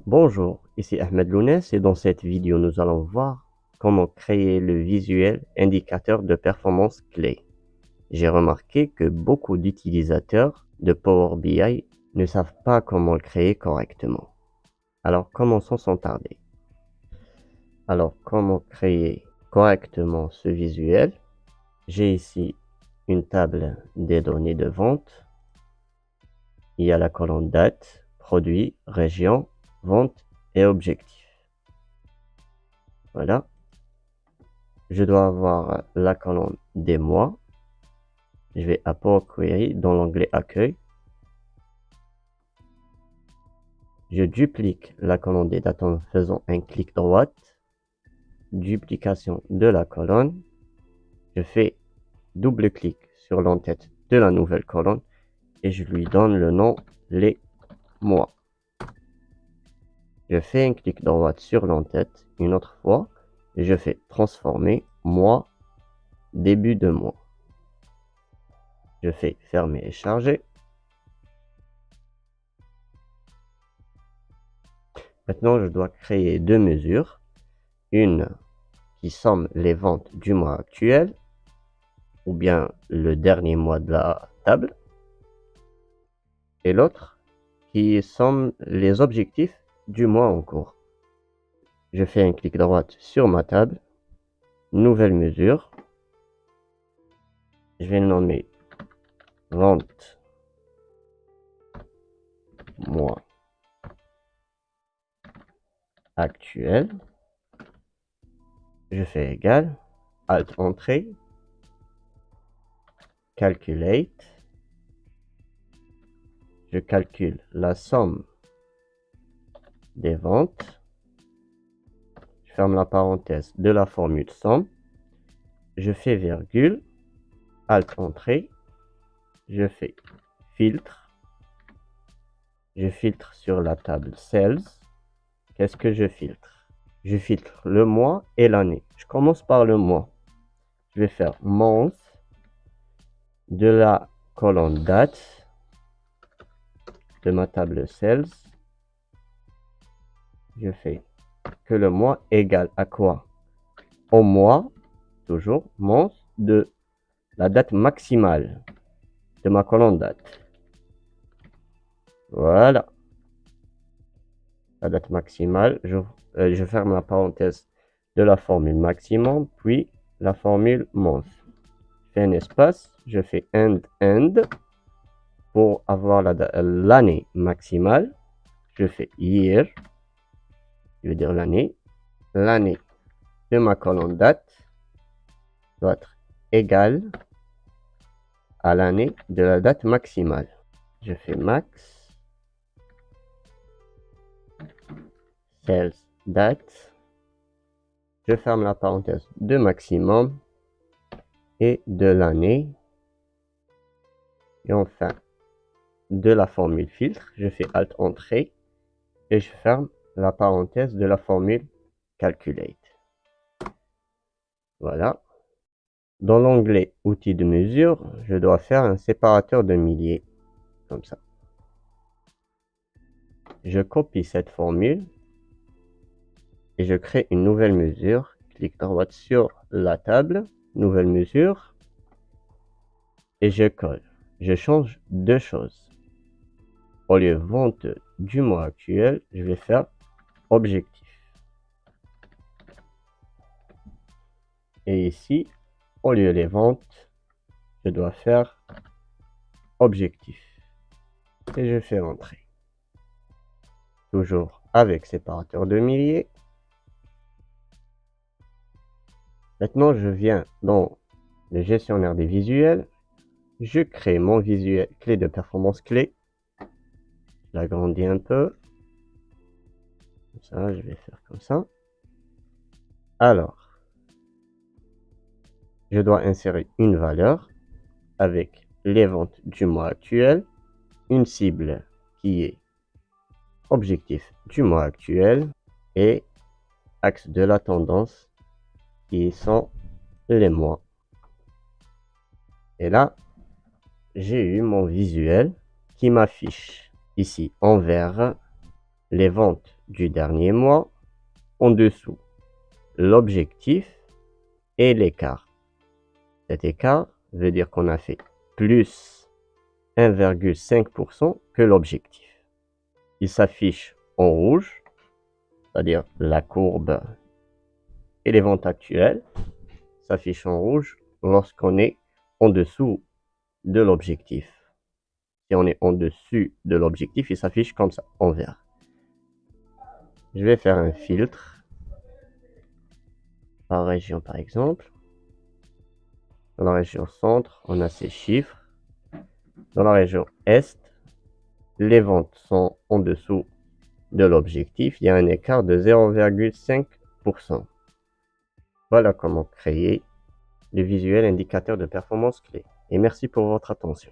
Bonjour, ici Ahmed Lounès et dans cette vidéo nous allons voir comment créer le visuel indicateur de performance clé. J'ai remarqué que beaucoup d'utilisateurs de Power BI ne savent pas comment le créer correctement. Alors commençons sans tarder. Alors comment créer correctement ce visuel? J'ai ici une table des données de vente. Il y a la colonne date, produit, région, vente et objectif. Voilà. Je dois avoir la colonne des mois. Je vais à Power Query dans l'onglet Accueil. Je duplique la colonne des dates en faisant un clic droit. Duplication de la colonne. Je fais double-clic sur l'entête de la nouvelle colonne et je lui donne le nom les mois. Je fais un clic droit sur l'entête une autre fois et je fais transformer mois début de mois. Je fais fermer et charger. Maintenant, je dois créer deux mesures. Une qui somme les ventes du mois actuel ou bien le dernier mois de la table. Et l'autre qui somme les objectifs du mois en cours. Je fais un clic droit sur ma table. Nouvelle mesure. Je vais le nommer vente mois actuel. Je fais égal, Alt Entrée, Calculate. Je calcule la somme des ventes. Je ferme la parenthèse de la formule somme. Je fais virgule, Alt Entrée. Je fais filtre. Je filtre sur la table Sales. Qu'est-ce que je filtre? Je filtre le mois et l'année. Je commence par le mois. Je vais faire month de la colonne date de ma table Sales. Je fais que le mois égale à quoi? Au mois, toujours, month de la date maximale de ma colonne date. Voilà. La date maximale, je ferme la parenthèse de la formule maximum, puis la formule month. Je fais un espace, je fais end pour avoir l'année maximale. Je fais year, je veux dire l'année. L'année de ma colonne date doit être égale à l'année de la date maximale. Je fais max. Sales date. Je ferme la parenthèse de maximum et de l'année. Et enfin, de la formule filtre, je fais Alt Entrée et je ferme la parenthèse de la formule Calculate. Voilà. Dans l'onglet Outils de mesure, je dois faire un séparateur de milliers, comme ça. Je copie cette formule et je crée une nouvelle mesure. Clic droit sur la table, nouvelle mesure, et je colle. Je change deux choses. Au lieu vente du mois actuel, je vais faire objectif. Et ici, au lieu des ventes, je dois faire objectif. Et je fais entrer. Toujours avec séparateur de milliers. Maintenant, je viens dans le gestionnaire des visuels. Je crée mon visuel clé de performance clé. Je l'agrandis un peu. Comme ça, je vais faire comme ça. Alors, je dois insérer une valeur avec les ventes du mois actuel, une cible qui est objectif du mois actuel et axe de la tendance qui sont les mois. Et là, j'ai eu mon visuel qui m'affiche ici en vert les ventes du dernier mois, en dessous l'objectif et l'écart. Cet écart veut dire qu'on a fait plus 1,5% que l'objectif. Il s'affiche en rouge, c'est-à-dire la courbe et les ventes actuelles s'affichent en rouge lorsqu'on est en dessous de l'objectif. Si on est en dessus de l'objectif, il s'affiche comme ça, en vert. Je vais faire un filtre par région, par exemple. Dans la région centre, on a ces chiffres. Dans la région est, les ventes sont en dessous de l'objectif. Il y a un écart de 0,5%. Voilà comment créer le visuel indicateur de performance clé. Et merci pour votre attention.